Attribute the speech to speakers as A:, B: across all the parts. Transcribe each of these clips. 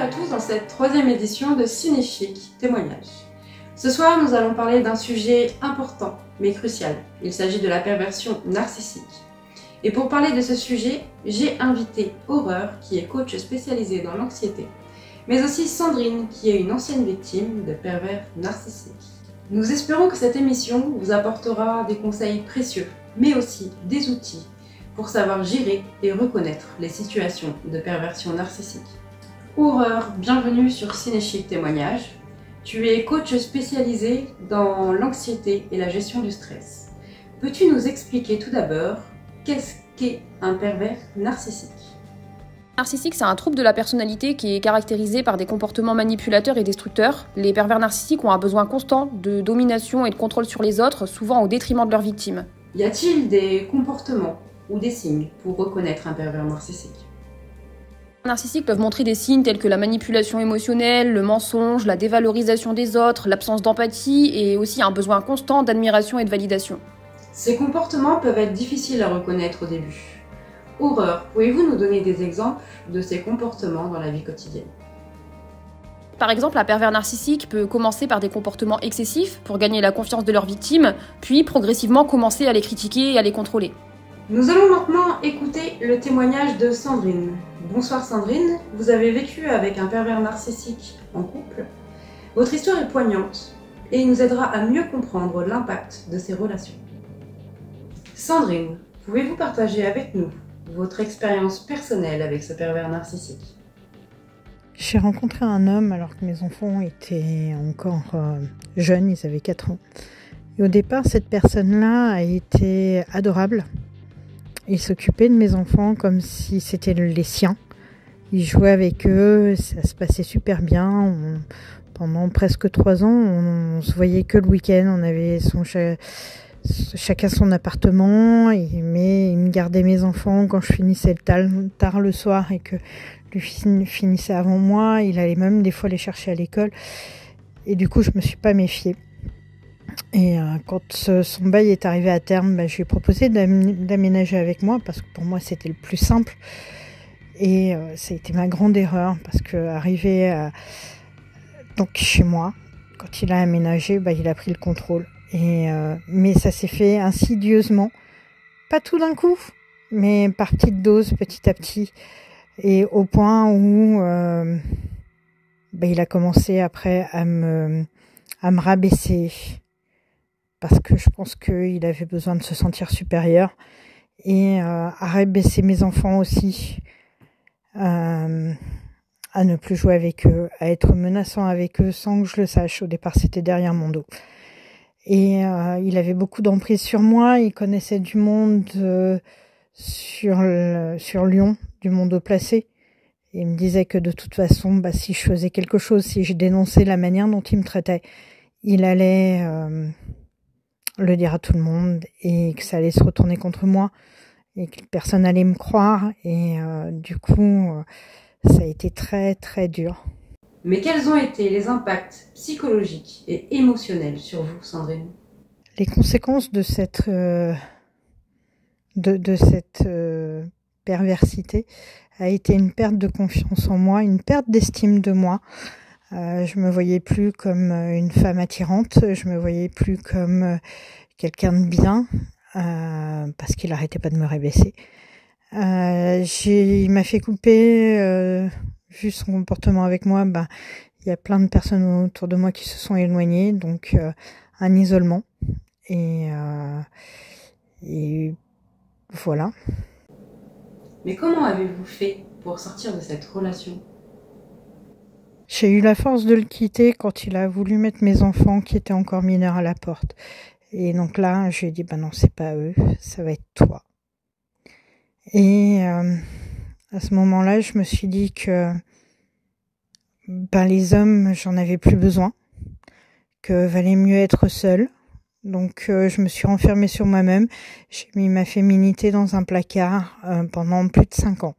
A: à tous dans cette troisième édition de Cinéchic Témoignages. Ce soir, nous allons parler d'un sujet important, mais crucial. Il s'agit de la perversion narcissique. Et pour parler de ce sujet, j'ai invité Aurore, qui est coach spécialisée dans l'anxiété, mais aussi Sandrine, qui est une ancienne victime de pervers narcissiques. Nous espérons que cette émission vous apportera des conseils précieux, mais aussi des outils pour savoir gérer et reconnaître les situations de perversion narcissique. Aurore, bienvenue sur Cinéchic Témoignages. Tu es coach spécialisé dans l'anxiété et la gestion du stress. Peux-tu nous expliquer tout d'abord qu'est-ce qu'est un pervers narcissique ?
B: Narcissique, c'est un trouble de la personnalité qui est caractérisé par des comportements manipulateurs et destructeurs. Les pervers narcissiques ont un besoin constant de domination et de contrôle sur les autres, souvent au détriment de leurs victimes.
A: Y a-t-il des comportements ou des signes pour reconnaître un pervers narcissique ?
B: Les narcissiques peuvent montrer des signes tels que la manipulation émotionnelle, le mensonge, la dévalorisation des autres, l'absence d'empathie et aussi un besoin constant d'admiration et de validation.
A: Ces comportements peuvent être difficiles à reconnaître au début. Aurore, pouvez-vous nous donner des exemples de ces comportements dans la vie quotidienne ?
B: Par exemple, un pervers narcissique peut commencer par des comportements excessifs pour gagner la confiance de leurs victimes, puis progressivement commencer à les critiquer et à les contrôler.
A: Nous allons maintenant écouter le témoignage de Sandrine. Bonsoir Sandrine, vous avez vécu avec un pervers narcissique en couple. Votre histoire est poignante et nous aidera à mieux comprendre l'impact de ces relations. Sandrine, pouvez-vous partager avec nous votre expérience personnelle avec ce pervers narcissique ?
C: J'ai rencontré un homme alors que mes enfants étaient encore jeunes, ils avaient 4 ans. Et au départ, cette personne-là a été adorable. Il s'occupait de mes enfants comme si c'était les siens. Il jouait avec eux, ça se passait super bien. Pendant presque 3 ans, on se voyait que le week-end. On avait chacun son appartement. Mais il me gardait mes enfants quand je finissais tard le soir et que lui finissait avant moi. Il allait même des fois les chercher à l'école. Et du coup, je me suis pas méfiée. Et quand son bail est arrivé à terme, je lui ai proposé d'aménager avec moi parce que pour moi c'était le plus simple. Et ça a été ma grande erreur parce que arrivé donc chez moi, quand il a aménagé, il a pris le contrôle. Mais ça s'est fait insidieusement, pas tout d'un coup, mais par petites doses, petit à petit, et au point où il a commencé après à me rabaisser. Parce que je pense qu'il avait besoin de se sentir supérieur et à rabaisser mes enfants aussi, à ne plus jouer avec eux, à être menaçant avec eux sans que je le sache. Au départ, c'était derrière mon dos. Et il avait beaucoup d'emprise sur moi, il connaissait du monde sur Lyon, du monde haut placé. Et il me disait que de toute façon, si je faisais quelque chose, si je dénonçais la manière dont il me traitait, il allait le dire à tout le monde et que ça allait se retourner contre moi et que personne n'allait me croire et du coup ça a été très très dur.
A: Mais quels ont été les impacts psychologiques et émotionnels sur vous, Sandrine ?
C: Les conséquences de cette perversité a été une perte de confiance en moi, une perte d'estime de moi. Je me voyais plus comme une femme attirante, je me voyais plus comme quelqu'un de bien, parce qu'il arrêtait pas de me rabaisser. Il m'a fait couper, vu son comportement avec moi, il y a plein de personnes autour de moi qui se sont éloignées, donc un isolement. Et voilà.
A: Mais comment avez-vous fait pour sortir de cette relation ?
C: J'ai eu la force de le quitter quand il a voulu mettre mes enfants qui étaient encore mineurs à la porte. Et donc là, je lui ai dit, non, c'est pas eux, ça va être toi. Et à ce moment-là, je me suis dit que les hommes, j'en avais plus besoin, que valait mieux être seule. Donc je me suis renfermée sur moi-même. J'ai mis ma féminité dans un placard pendant plus de 5 ans.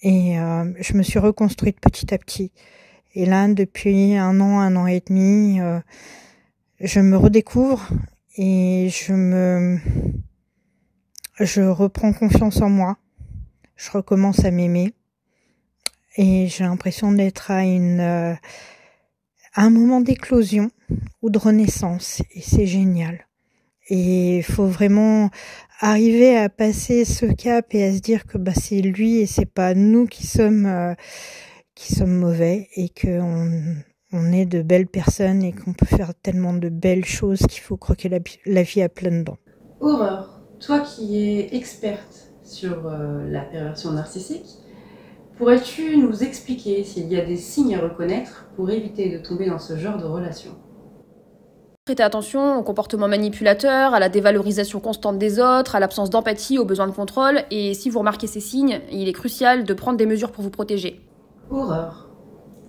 C: Et je me suis reconstruite petit à petit. Et là, depuis 1 an et demi, je me redécouvre et je reprends confiance en moi. Je recommence à m'aimer. Et j'ai l'impression d'être à un moment d'éclosion ou de renaissance. Et c'est génial. Et il faut vraiment arriver à passer ce cap et à se dire que c'est lui et c'est pas nous qui sommes mauvais et qu'on est de belles personnes et qu'on peut faire tellement de belles choses qu'il faut croquer la vie à pleines dents.
A: Aurore, toi qui es experte sur la perversion narcissique, pourrais-tu nous expliquer s'il y a des signes à reconnaître pour éviter de tomber dans ce genre de relation ?
B: Prêtez attention au comportement manipulateur, à la dévalorisation constante des autres, à l'absence d'empathie, aux besoins de contrôle, et si vous remarquez ces signes, il est crucial de prendre des mesures pour vous protéger.
A: Aurore,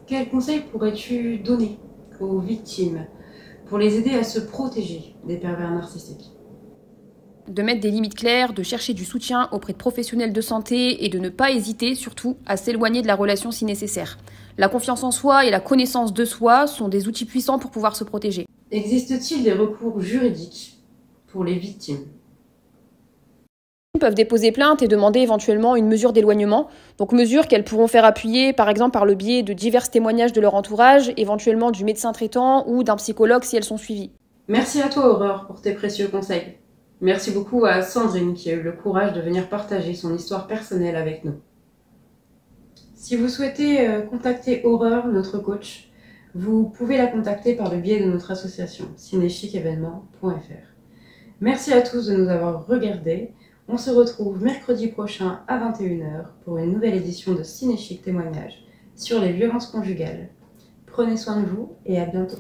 A: quels conseils pourrais-tu donner aux victimes pour les aider à se protéger des pervers narcissiques ?
B: De mettre des limites claires, de chercher du soutien auprès de professionnels de santé et de ne pas hésiter, surtout, à s'éloigner de la relation si nécessaire. La confiance en soi et la connaissance de soi sont des outils puissants pour pouvoir se protéger.
A: Existe-t-il des recours juridiques pour les victimes ?
B: Elles peuvent déposer plainte et demander éventuellement une mesure d'éloignement, donc mesure qu'elles pourront faire appuyer par exemple par le biais de divers témoignages de leur entourage, éventuellement du médecin traitant ou d'un psychologue si elles sont suivies.
A: Merci à toi Aurore pour tes précieux conseils. Merci beaucoup à Sandrine qui a eu le courage de venir partager son histoire personnelle avec nous. Si vous souhaitez contacter Aurore, notre coach, vous pouvez la contacter par le biais de notre association cinéchiquevénement.fr. Merci à tous de nous avoir regardés. On se retrouve mercredi prochain à 21h pour une nouvelle édition de Cinéchique Témoignages sur les violences conjugales. Prenez soin de vous et à bientôt.